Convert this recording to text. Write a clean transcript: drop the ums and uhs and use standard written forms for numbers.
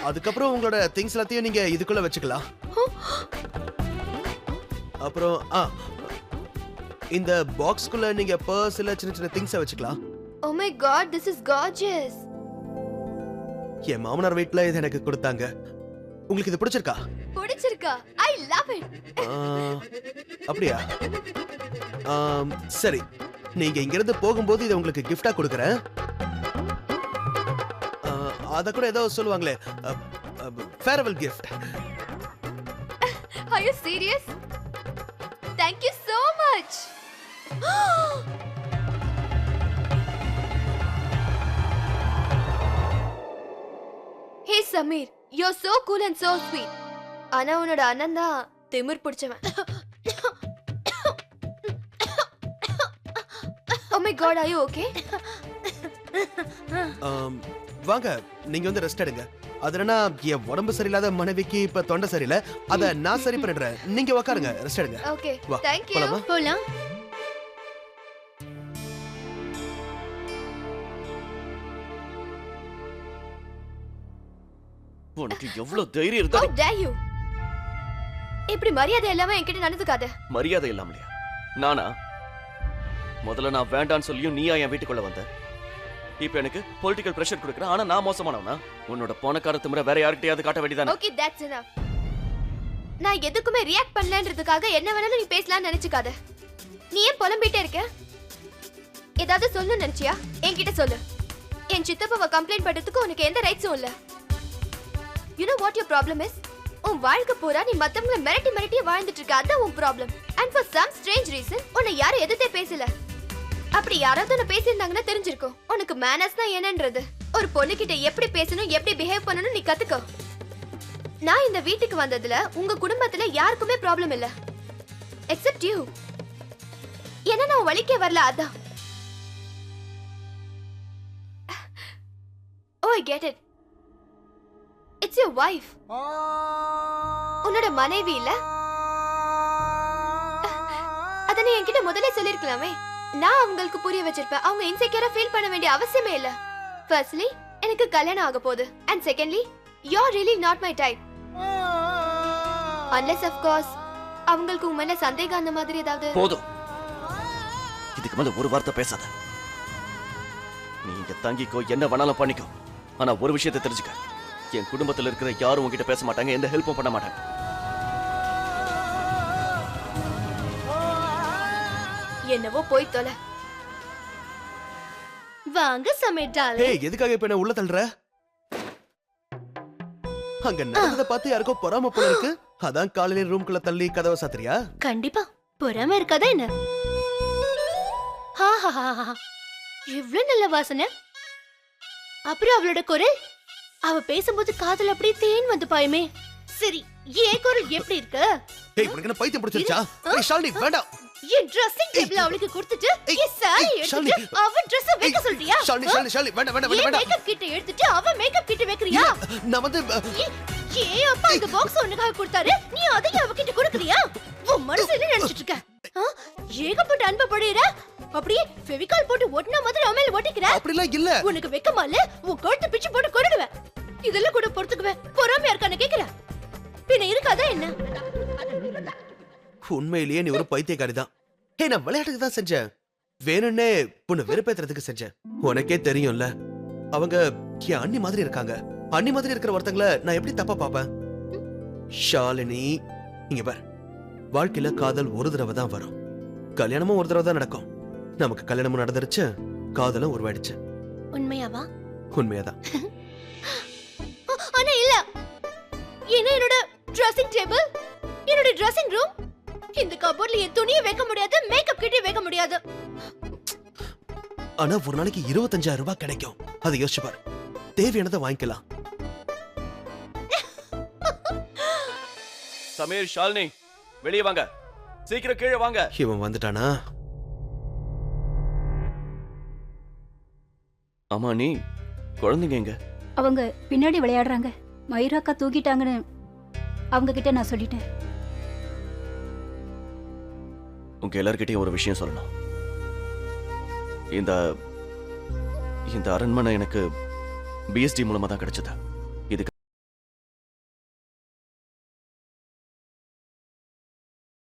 அதுக்கப்புறம் உங்களோட திங்ஸ் எல்லாத்தையும் நீங்க இதுக்குள்ள வச்சுக்கலாம். அப்புறம் இந்த பாக்ஸ்க்குள்ள நீங்க பர்ஸ் இல்ல சின்ன சின்ன திங்ஸ் வச்சுக்கலாம். Oh my god, this is gorgeous. என் மாமனார் வீட்ல இது எனக்கு கொடுத்தாங்க. உங்களுக்கு இது பிடிச்சிருக்கா? பிடிச்சிருக்கா? I love it. அப்படியா? சரி, நீங்க இங்க இருந்து போகும்போது இதை உங்களுக்கு gift-ஆ கொடுக்கறேன். அத கூட ஏதோ சொல்லுவாங்களே, farewell gift. Are you serious? Thank you so much. Hey Samir, you're so cool and so sweet. ஆனா உன்னோட அண்ணன் தான் திமிர் பிடிச்சவன். Oh my god, are you okay? வாங்க, நீங்க வந்து ரெஸ்ட் எடுங்க. அதனா என் உடம்பு சரியில்லாத மனைவிக்கு இப்ப தொண்டை சரியில்லை, அத நான் சரி பண்ணிடுறேன். நீங்க உட்காருங்க, ரெஸ்ட் எடுங்க. ஓகே, வா, thank you. போலாம். உனக்கு எவ்வளவு தைரியம் இருந்தா? How dare you? இப்படி மரியாதை இல்லாம என்கிட்ட நடந்துக்காத. மரியாதை இல்லாமலையா? நானா? முதல்ல நான் வேண்டான்னு சொல்லியும் நீயா என் வீட்டுக்குள்ள வந்த? இப்ப எனக்கு பொலிட்டிக்கல் பிரஷர் கொடுக்கற. ஆனா நான் மோசமானவனா? உன்னோட பணக்கார திமிர வேற யார்கிட்டயாவது காட்ட வேண்டியதானே? Okay, that's enough. நான் எதுக்குமே ரியாக்ட் பண்ணலன்றதுக்காக என்ன வேணாலும் நீ பேசலாம்னு நினைச்சுக்காத. நீ ஏன் புலம்பிட்டே இருக்க? ஏதாவது சொல்லணும்னு நினைச்சியா? என்கிட்ட சொல்லு. என் சித்தப்பாவை கம்ப்ளைண்ட் பண்றதுக்கு உனக்கு எந்த ரைட்ஸும் இல்ல. You know what your problem is? உன் வாழ்க்கை பூரா நீ மத்தவங்கள மிரட்டி வாழ்ந்துட்டு இருக்க. அதான் உன் problem. And for some strange reason உன்னை யாரும் எதிர்த்தே பேசல. அப்படி யாராவது உன்னை பேசியிருந்தாங்கன்னா தெரிஞ்சிருக்கும் உனக்கு மேனர்ஸ்னா என்னன்றது. ஒரு பொண்ணுகிட்ட எப்படி பேசணும், எப்படி பிஹேவ் பண்ணணும் நீ கத்துக்கோ. நான் இந்த வீட்டுக்கு வந்ததுல உங்க குடும்பத்துல யாருக்குமே ப்ராப்ளம் இல்ல, எக்ஸெப்ட் யூ. ஏன்னா நான் வலிக்கே வரல, அதான். Oh, I get it. It's your wife. உன்னோட மனைவி இல்ல? அத நீ என்கிட்ட முதல்ல சொல்லிருக்கலாமே. நான் அவங்களுக்கு புரிய வச்சிருப்பேன். அவங்க இன்செக்யூரா ஃபீல் பண்ண வேண்டிய அவசியமே இல்ல. Firstly, எனக்கு கல்யாணம் ஆக போகுது. And secondly, you're really not my type. Unless of course, அவங்களுக்கு உன் மேல சந்தேகம் அந்த மாதிரி ஏதாவது. போதும். இதுக்கு மேல ஒரு வார்த்தை பேசாத. நீ இங்க தங்கிக்கோ, என்ன வேணாலும் பண்ணிக்கோ. ஆனா ஒரு விஷயத்தை தெரிஞ்சுக்க. என் குடும்பத்துல இருக்கிற யாரும் உன்கிட்ட பேச மாட்டாங்க, எந்த ஹெல்ப்பும் பண்ண மாட்டாங்க. என்னவோ போய் தொலை. வாங்க சமேட்டாலே. ஏய், எதுக்காக இப்ப என்ன உள்ள தள்ளுற? அங்க நடந்தத பார்த்து யாருக்கோ பொறாம போல இருக்கு. அதான் காலையில ரூம்குள்ள தள்ளி கதவை சாத்துறியா? கண்டிப்பா பொறாம இருக்காதா என்ன? இவ்வளவு நல்ல வாசனை. அப்புறம் அவளோட குரல், அவ பேசும்போது காதல் அப்படியே தேன் வந்து பாயுமே. சரி, ஏன் குரல் எப்படி இருக்கு? ஏய், உனக்கு என்ன பைத்தியம் பிடிச்சிருச்சா? ஏய் ஷாலினி, வேண்டாம். என் ட்ரெஸ்ஸிங் டேபிள் அவளுக்கு கொடுத்துட்டு சாரி எடுத்துட்டு அவ ட்ரெஸ் வைக்க சொல்றியா? ஷாலினி, வேண்டாம். மேக்கப் கிட்ட எடுத்துட்டு அவ மேக்கப் கிட்ட வைக்கறியா? நான் வந்து ஏன் அப்பா இந்த பாக்ஸ் உனக்காக கொடுத்தாரு, நீ அதையும் அவ கிட்ட கொடுக்கறியா? உன் மனசுல நினைச்சிட்டு இருக்க? ஏகப்பட்ட அன்பு பொழியற, அப்படியே ஃபெவிகால் போட்டு ஒட்டின மாதிரி அவன் மேல ஒட்டிக்கிற. அப்படிலாம் இல்ல. உனக்கு வெக்கமா இல்ல? உன் கழுத்து பிச்சு போட்டு கொன்னுடுவேன். இதெல்லாம் கூட பொறுத்துக்குவேன். பொறாமையா இருக்கான்னு கேக்குற? பின்ன இருக்காதா என்ன? உண்மையிலேயே நீ ஒரு பைத்தியக்காரி தான். ஏய், நான் விளையாட்டுக்கு தான் செஞ்சேன். வேணும்னே உன்னை வெறுப்பேத்துறதுக்கு செஞ்சேன். உனக்கே தெரியும்ல, அவங்க என் அண்ணி மாதிரி இருக்காங்க. அண்ணி மாதிரி இருக்கிற ஒருத்தங்கள நான் எப்படி தப்பா பாப்பேன்? ஷாலினி, இங்க பார், வாழ்க்கையில காதல் ஒரு தடவை தான் வரும், கல்யாணமும் ஒரு தடவை தான் நடக்கும். நமக்கு கல்யாணமும் நடந்துருச்சு, காதலும் உருவாயிடுச்சு. உண்மையாவா? உண்மையாதான். ஆனா இல்ல, என்னோட ட்ரெஸ்ஸிங் டேபிள், என்னோட ட்ரெஸ்ஸிங் ரூம், இந்த கபோர்ட்ல என் துணியை வைக்க முடியாது, மேக்கப் கிட்டே வைக்க முடியாது. ஆனா ஒரு நாளைக்கு 25,000 ரூபாய் கிடைக்கும். அதை யோசிச்சு பாரு. தேவையானதை வாங்கிக்கலாம். சமீர், ஷாலினி, வெளியே வாங்க. சீக்கிரம் கீழே வாங்க. இவன் வந்துட்டானா? அம்மா, நீ குழந்தைங்க எங்க? அவங்க பின்னாடி விளையாடுறாங்க. மயூராக்கா தூக்கிட்டாங்கன்னு அவங்க கிட்ட நான் சொல்லிட்டேன். உங்க எல்லார்கிட்டயும் ஒரு விஷயம் சொல்லணும். இந்த அரண்மனை எனக்கு பிஎஸ்டி மூலமா தான் கிடைச்சது.